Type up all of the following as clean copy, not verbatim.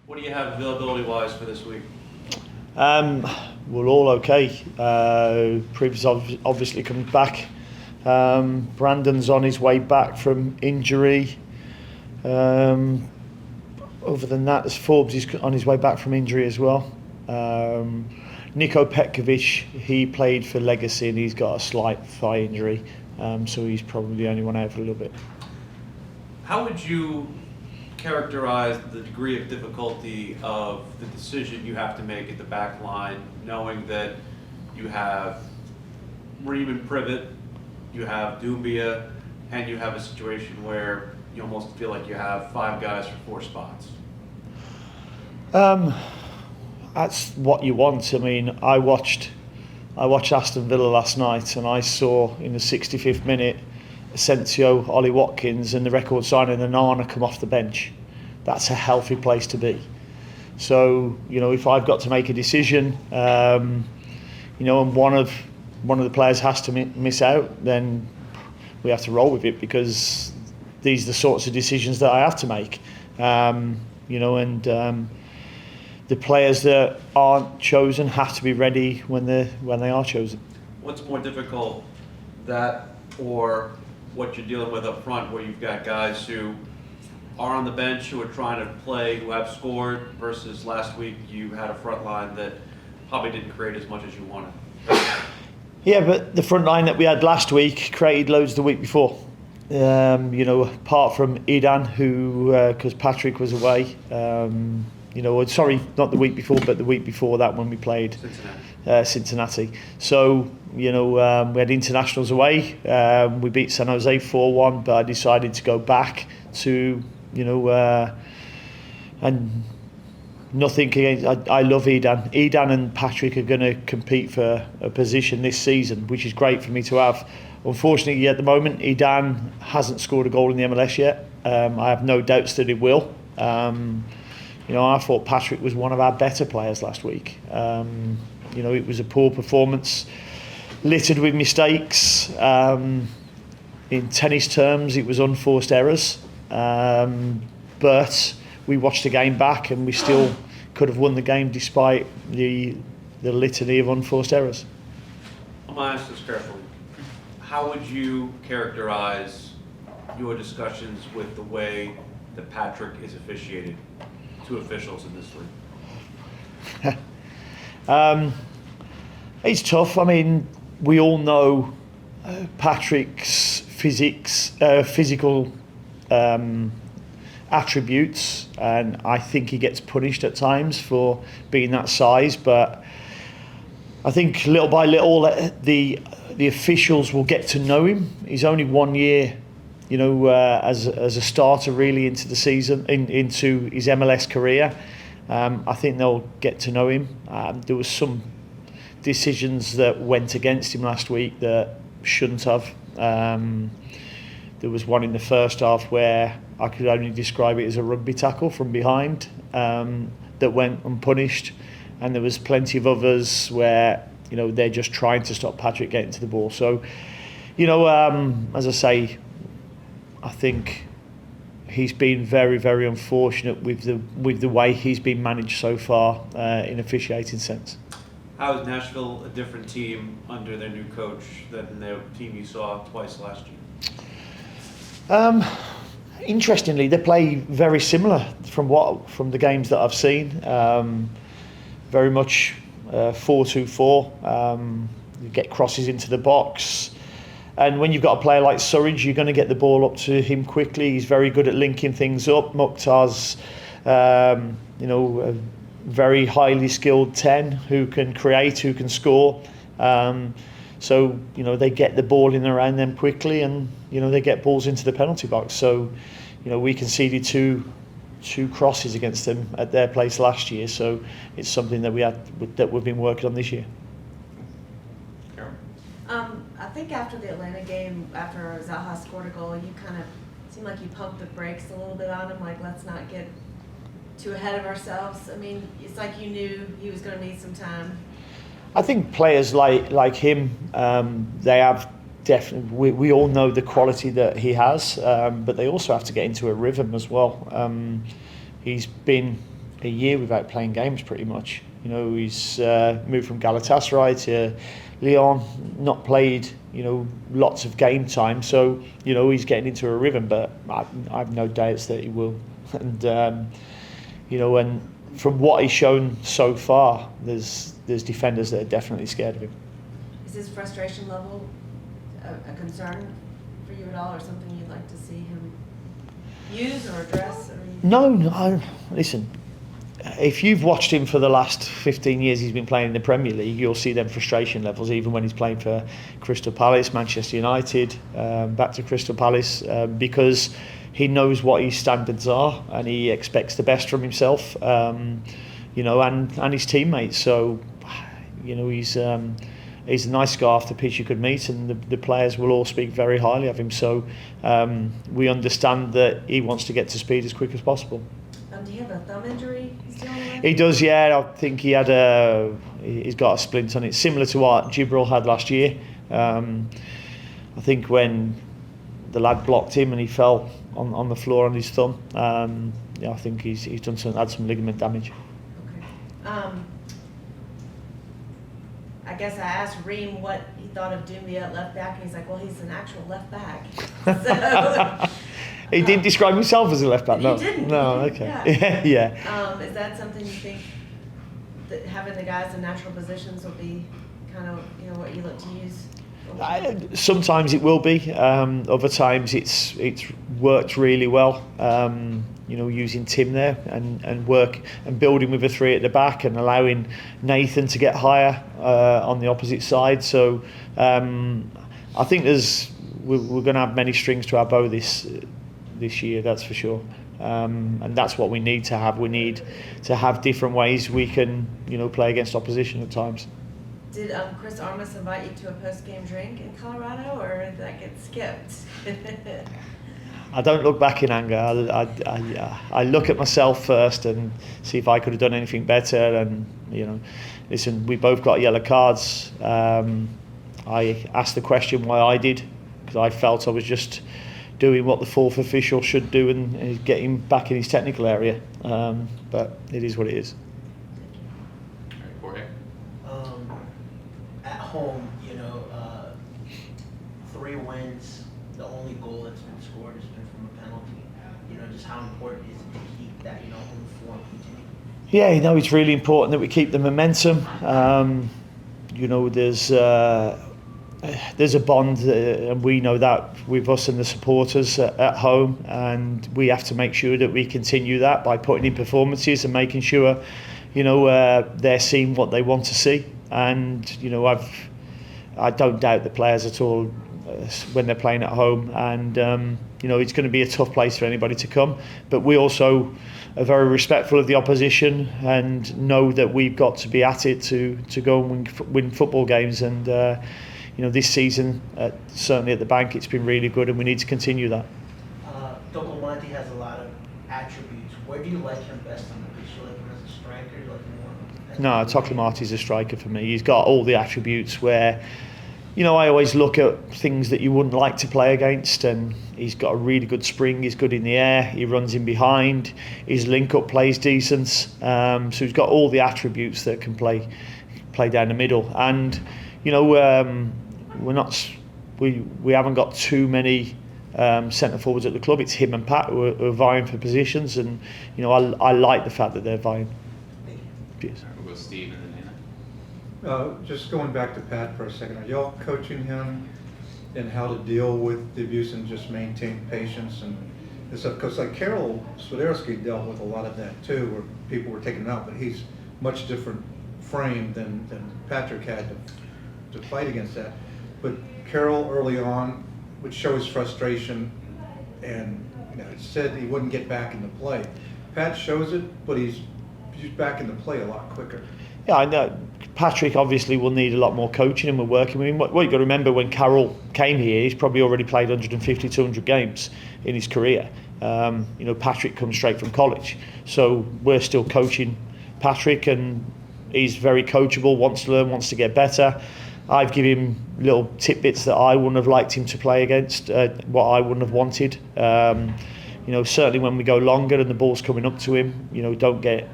What do you have availability-wise for this week? We're all okay. Previous obviously comes back. Brandon's on his way back from injury. Other than that, there's Forbes is on his way back from injury as well. Niko Petkovic, he played for Legacy and he's got a slight thigh injury, so he's probably the only one out for a little bit. How would you characterize the degree of difficulty of the decision you have to make at the back line, knowing that you have Riemann Privet, you have Doumbia, and you have a situation where you almost feel like you have 5 guys for 4 spots? That's what you want. I mean, I watched Aston Villa last night, and I saw in the 65th minute Asensio, Ollie Watkins, and the record signing Onana come off the bench. That's a healthy place to be. So, if I've got to make a decision, and one of the players has to miss out, then we have to roll with it, because these are the sorts of decisions that I have to make. The players that aren't chosen have to be ready when they are chosen. What's more difficult, that or what you're dealing with up front, where you've got guys who are on the bench who are trying to play, who have scored, versus last week you had a front line that probably didn't create as much as you wanted? Yeah, but the front line that we had last week created loads the week before. Apart from Idan, who, because Patrick was away, sorry, not the week before, but the week before that when we played Cincinnati. So, we had internationals away. We beat San Jose 4-1, but I decided to go back to, and nothing against, I love Idan. Idan and Patrick are going to compete for a position this season, which is great for me to have. Unfortunately, at the moment, Idan hasn't scored a goal in the MLS yet. I have no doubts that he will. I thought Patrick was one of our better players last week. It was a poor performance, littered with mistakes. In tennis terms, it was unforced errors. But we watched the game back and we still could have won the game despite the litany of unforced errors. I'm going to ask this carefully. How would you characterize your discussions with the way that Patrick is officiated to officials in this league? It's tough. I mean, we all know Patrick's physical attributes, and I think he gets punished at times for being that size. But I think little by little, the officials will get to know him. He's only 1 year, as a starter really into the season, into his MLS career. I think they'll get to know him. There was some decisions that went against him last week that shouldn't have. There was one in the first half where I could only describe it as a rugby tackle from behind that went unpunished, and there was plenty of others where they're just trying to stop Patrick getting to the ball. So, as I say, I think he's been very, very unfortunate with the way he's been managed so far in officiating sense. How is Nashville a different team under their new coach than the team you saw twice last year? Interestingly, they play very similar from the games that I've seen. Very much 4-2-4. You get crosses into the box. And when you've got a player like Surridge, you're going to get the ball up to him quickly. He's very good at linking things up. Mukhtar's, a very highly skilled 10 who can create, who can score. So they get the ball in around them quickly, and they get balls into the penalty box. So we conceded two crosses against them at their place last year. So it's something that we've been working on this year. I think after the Atlanta game, after Zaha scored a goal, you kind of seemed like you pumped the brakes a little bit on him, like let's not get too ahead of ourselves. I mean, it's like you knew he was going to need some time. I think players like him, they have definitely. We all know the quality that he has, but they also have to get into a rhythm as well. He's been a year without playing games pretty much. You know, he's moved from Galatasaray to Lyon, not played, you know, lots of game time. So, you know, he's getting into a rhythm, but I have no doubts that he will. And, you know, and from what he's shown so far, there's defenders that are definitely scared of him. Is his frustration level a concern for you at all, or something you'd like to see him use or address? Or No, listen, if you've watched him for the last 15 years he's been playing in the Premier League, you'll see them frustration levels, even when he's playing for Crystal Palace, Manchester United, back to Crystal Palace, because he knows what his standards are and he expects the best from himself, you know, and his teammates. So, you know, he's a nice guy off the pitch you could meet, and the players will all speak very highly of him. So we understand that he wants to get to speed as quick as possible. Do you have a thumb injury still on the way? He does, yeah. I think he's got a splint on it, similar to what Gibril had last year. I think when the lad blocked him and he fell on the floor on his thumb, yeah, I think he's had some ligament damage. Okay. I guess I asked Reem what he thought of Doumbia at left back, and he's like, well, he's an actual left back. So, He didn't describe himself as a left back, no. He didn't. No, okay. Yeah. Is that something you think that having the guys in natural positions will be kind of, you know, what you look to use? Sometimes it will be. Other times it's worked really well. You know, using Tim there and work and building with a three at the back and allowing Nathan to get higher on the opposite side. So I think we're going to have many strings to our bow this year, that's for sure. And that's what we need to have. We need to have different ways we can, you know, play against opposition at times. Did Chris Armas invite you to a post-game drink in Colorado, or did that get skipped? I don't look back in anger. I look at myself first and see if I could have done anything better. And, you know, listen, we both got yellow cards. I asked the question why I did, because I felt I was just doing what the fourth official should do and get him back in his technical area. But it is what it is. All right, Jorge. At home, you know, 3 wins. The only goal that's been scored has been from a penalty. You know, just how important is it to keep that, you know, home form continuing? Yeah, you know, it's really important that we keep the momentum. You know, there's a bond, and we know that with us and the supporters at home, and we have to make sure that we continue that by putting in performances and making sure, you know, they're seeing what they want to see. And, you know, I don't doubt the players at all when they're playing at home, and you know, it's going to be a tough place for anybody to come, but we also are very respectful of the opposition and know that we've got to be at it to go and win football games. And you know, this season, certainly at the Bank, it's been really good, and we need to continue that. Docomonte has a lot of attributes. Where do you like him best on the pitch? Do you like him as a striker? Do you like him more? No, Tokomarty's a striker for me. He's got all the attributes where, you know, I always look at things that you wouldn't like to play against, and he's got a really good spring, he's good in the air, he runs in behind, his link-up play's decent, so he's got all the attributes that can play down the middle. And, you know, we haven't got too many centre forwards at the club. It's him and Pat who are vying for positions, and, you know, I like the fact that they're vying. Cheers. We'll go Steve and then Nina. Just going back to Pat for a second, are y'all coaching him in how to deal with the abuse and just maintain patience and stuff? Because like Karol Swiderski dealt with a lot of that too, where people were taking him out, but he's much different frame than Patrick had to fight against that. But Karol early on would show his frustration, and, you know, it said he wouldn't get back into play. Pat shows it, but he's back into play a lot quicker. Yeah, I know. Patrick obviously will need a lot more coaching, and we're working with him. What you've got to remember, when Karol came here, he's probably already played 150, 200 games in his career. You know, Patrick comes straight from college. So we're still coaching Patrick, and he's very coachable, wants to learn, wants to get better. I've given him little tidbits that I wouldn't have liked him to play against, what I wouldn't have wanted. You know, certainly when we go longer and the ball's coming up to him, you know, don't get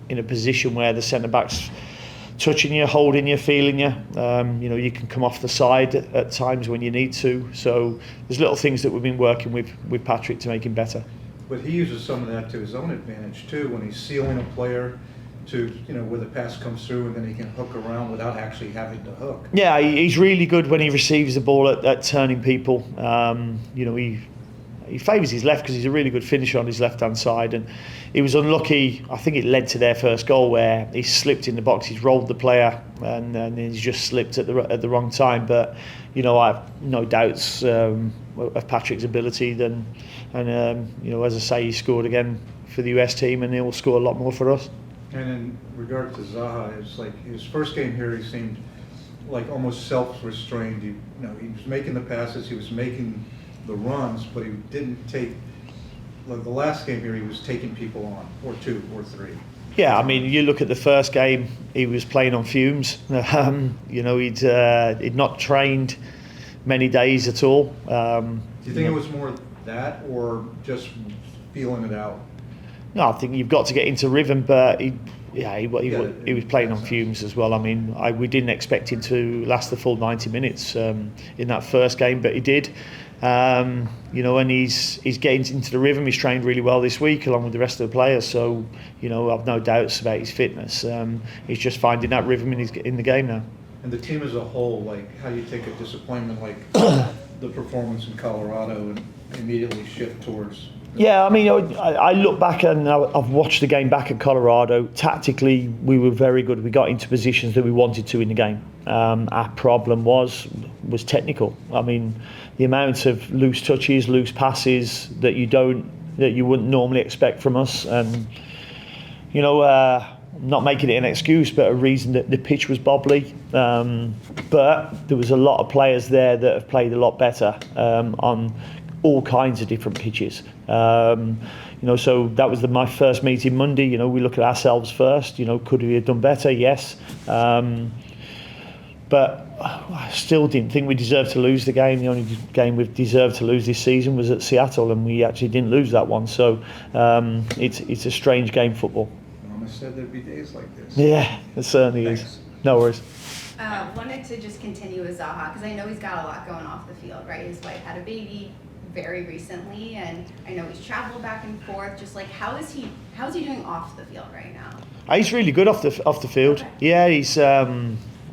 in a position where the centre back's touching you, holding you, feeling you. You can come off the side at times when you need to. So there's little things that we've been working with Patrick to make him better. But he uses some of that to his own advantage too, when he's sealing a player to, where the pass comes through and then he can hook around without actually having to hook. Yeah, he's really good when he receives the ball at turning people. He favours his left because he's a really good finisher on his left-hand side, and he was unlucky. I think it led to their first goal where he slipped in the box. He's rolled the player and he's just slipped at the wrong time. But I have no doubts of Patrick's ability. And as I say, he scored again for the US team, and he will score a lot more for us. And in regard to Zaha, it's like his first game here, he seemed like almost self-restrained. He was making the passes, he was making the runs, but he didn't take, like the last game here, he was taking people on, or 2 or 3. Yeah, I mean, you look at the first game, he was playing on fumes. He'd not trained many days at all. Do you think it was more that, or just feeling it out? No, I think you've got to get into rhythm, but he was playing on fumes as well. I mean, we didn't expect him to last the full 90 minutes in that first game, but he did. And he's getting into the rhythm. He's trained really well this week along with the rest of the players, so I've no doubts about his fitness. He's just finding that rhythm in the game now. And the team as a whole, like how you take a disappointment like the performance in Colorado and immediately shift towards. Yeah, I mean, I look back and I've watched the game back at Colorado. Tactically, we were very good. We got into positions that we wanted to in the game. Our problem was technical. I mean, the amount of loose touches, loose passes that you wouldn't normally expect from us, and not making it an excuse, but a reason that the pitch was bobbly. But there was a lot of players there that have played a lot better on all kinds of different pitches. So that was my first meeting Monday. We look at ourselves first. Could we have done better? Yes. But I still didn't think we deserved to lose the game. The only game we've deserved to lose this season was at Seattle, and we actually didn't lose that one. So it's a strange game, football. I almost said there'd be days like this. Yeah, it certainly is. No worries. Wanted to just continue with Zaha, because I know he's got a lot going off the field, right? His wife had a baby very recently, and I know he's traveled back and forth. Just like, how's he doing off the field right now? He's really good off the field. Okay. Yeah, he's.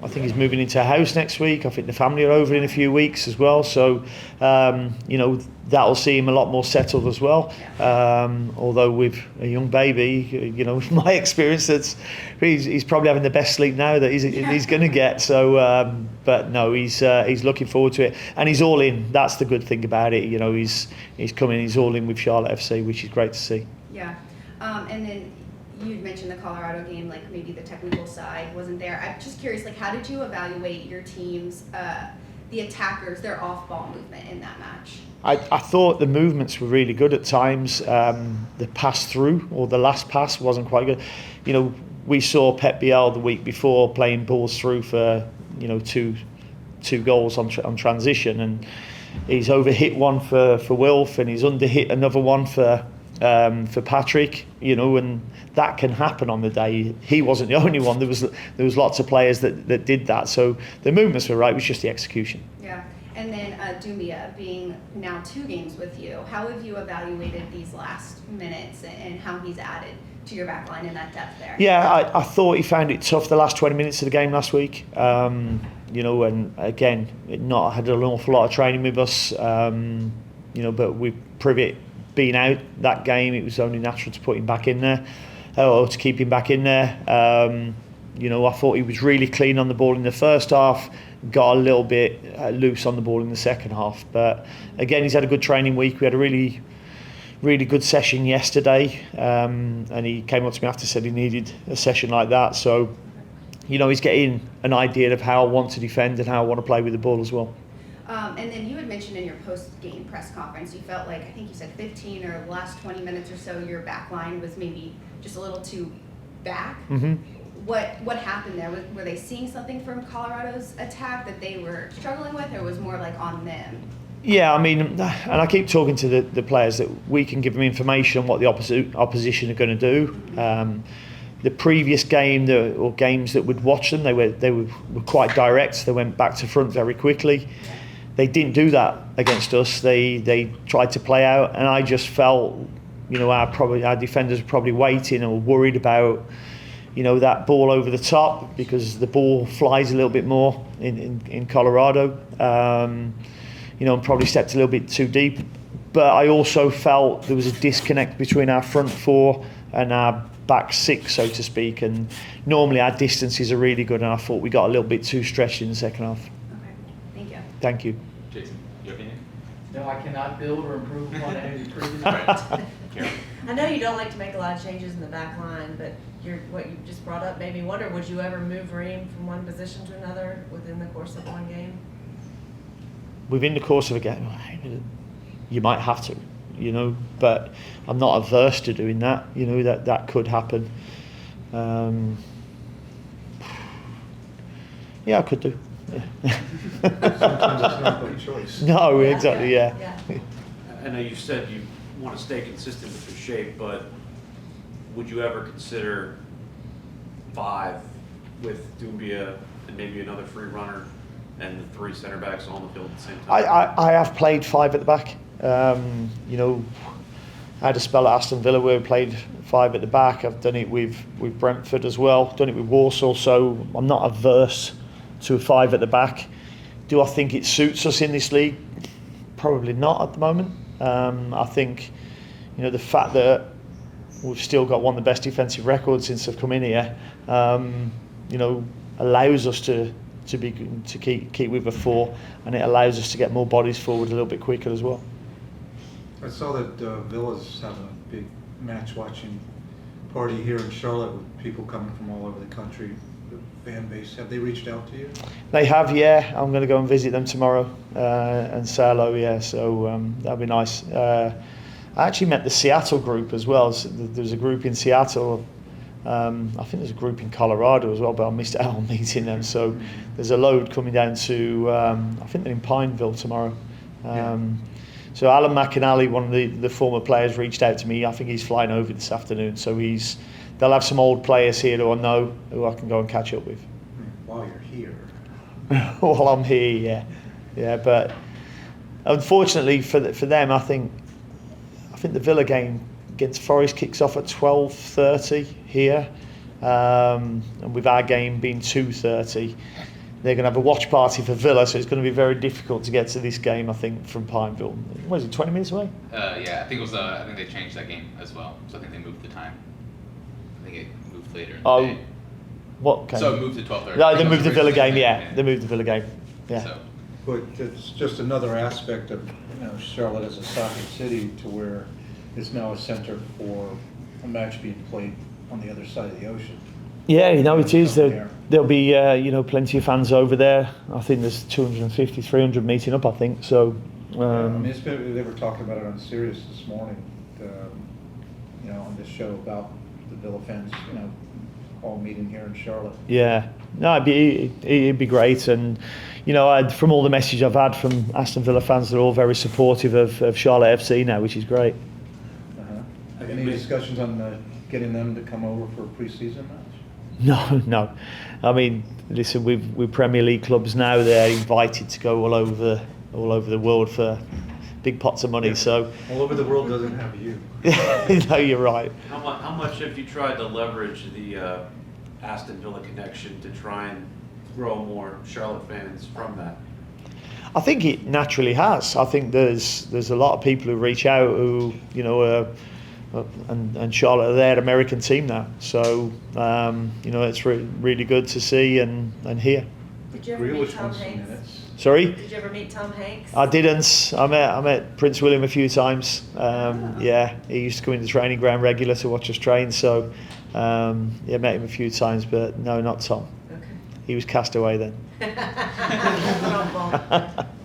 I think he's moving into a house next week. I think the family are over in a few weeks as well. So, that'll see him a lot more settled as well. Yeah. Although with a young baby, with my experience, he's probably having the best sleep now that he's going to get. So, but no, he's looking forward to it, and he's all in. That's the good thing about it. He's coming. He's all in with Charlotte FC, which is great to see. Yeah, and then you'd mentioned the Colorado game, like maybe the technical side wasn't there. I'm just curious, like, how did you evaluate your team's, the attackers, their off-ball movement in that match? I thought the movements were really good at times. The pass through, or the last pass, wasn't quite good. We saw Pep Biel the week before playing balls through for, two goals on transition, and he's overhit one for Wilf, and he's underhit another one for Patrick, and that can happen on the day. He wasn't the only one. There was lots of players that did that. So the movements were right. It was just the execution. Yeah, and then Doumbia being now 2 games with you, how have you evaluated these last minutes and how he's added to your back line and that depth there? Yeah, I thought he found it tough the last 20 minutes of the game last week. And again, not had an awful lot of training with us. But with Privet being out that game, it was only natural to put him back in there, or to keep him back in there. I thought he was really clean on the ball in the first half, got a little bit loose on the ball in the second half. But again, he's had a good training week. We had a really, really good session yesterday, and he came up to me after, said he needed a session like that. So, he's getting an idea of how I want to defend and how I want to play with the ball as well. And then you had mentioned in your post-game press conference, you felt like, I think you said 15 or the last 20 minutes or so, your back line was maybe just a little too back. Mm-hmm. What happened there? Were they seeing something from Colorado's attack that they were struggling with, or was more like on them? Yeah, I mean, and I keep talking to the players that we can give them information on what the opposition are going to do. the previous game or games that would watch them, they were quite direct. They went back to front very quickly. They didn't do that against us. They tried to play out, and I just felt, our defenders were probably waiting or worried about, that ball over the top, because the ball flies a little bit more in Colorado. And probably stepped a little bit too deep. But I also felt there was a disconnect between our front four and our back six, so to speak. And normally our distances are really good, and I thought we got a little bit too stretched in the second half. Okay, thank you. Thank you. Jason, your opinion? No, I cannot build or improve upon any of the previous. Right. Karen? I know you don't like to make a lot of changes in the back line, but what you just brought up made me wonder, would you ever move Reem from one position to another within the course of one game? Within the course of a game, you might have to, but I'm not averse to doing that. That could happen. Yeah, I could do. Yeah. Sometimes it's not by choice. No, exactly. Yeah. I know you said you want to stay consistent with your shape, but would you ever consider 5 with Doumbia and maybe another free runner and the 3 center backs on the field at the same time? I have played 5 at the back. I had a spell at Aston Villa where we played 5 at the back. I've done it with Brentford as well. Done it with Warsaw, so I'm not averse to a 5 at the back. Do I think it suits us in this league? Probably not at the moment. I think, the fact that we've still got one of the best defensive records since I've come in here, allows us to keep with a 4, and it allows us to get more bodies forward a little bit quicker as well. I saw that Villa's having a big match-watching party here in Charlotte with people coming from all over the country. The fan base, have they reached out to you? They have, yeah. I'm going to go and visit them tomorrow and say hello, yeah. So that'll be nice. I actually met the Seattle group as well. So there's a group in Seattle. I think there's a group in Colorado as well, but I missed out on meeting them. So there's a load coming down to, I think they're in Pineville tomorrow. So Alan McInally, one of the former players, reached out to me. I think he's flying over this afternoon. So they'll have some old players here who I know, who I can go and catch up with. While you're here. While I'm here, yeah. But unfortunately for them, I think the Villa game against Forest kicks off at 12:30 here, and with our game being 2:30, they're going to have a watch party for Villa, so it's going to be very difficult to get to this game, I think, from Pineville. What is it, 20 minutes away? Yeah, I think it was. I think they changed that game as well, so I think they moved the time. I think it moved later. In the day. What game? So it moved to 12:30. No, they moved the Villa game. Yeah, they moved the Villa game. Yeah. So. But it's just another aspect of Charlotte as a soccer city, to where it's now a center for a match being played on the other side of the ocean. Yeah, it is. There'll be plenty of fans over there. I think there's 250, 300 meeting up, I think. So. They were talking about it on Sirius this morning, on this show about the Villa fans, all meeting here in Charlotte. Yeah, no, it'd be great, and from all the message I've had from Aston Villa fans, they're all very supportive of Charlotte FC now, which is great. Any discussions on getting them to come over for a pre-season match? No. I mean, listen, with Premier League clubs now, they're invited to go all over the world for big pots of money. So all over the world doesn't have you. No, you're right. How much have you tried to leverage the Aston Villa connection to try and grow more Charlotte fans from that? I think it naturally has. I think there's a lot of people who reach out who and Charlotte are their American team now. So it's really good to see and hear. Did you ever meet Tom Hanks? Sorry? Did you ever meet Tom Hanks? I didn't. I met Prince William a few times. Yeah, he used to come in the training ground regular to watch us train. So met him a few times, but no, not Tom. Okay. He was cast away then.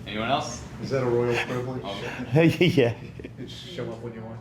Anyone else? Is that a royal privilege? Okay. Yeah. You just show up when you want.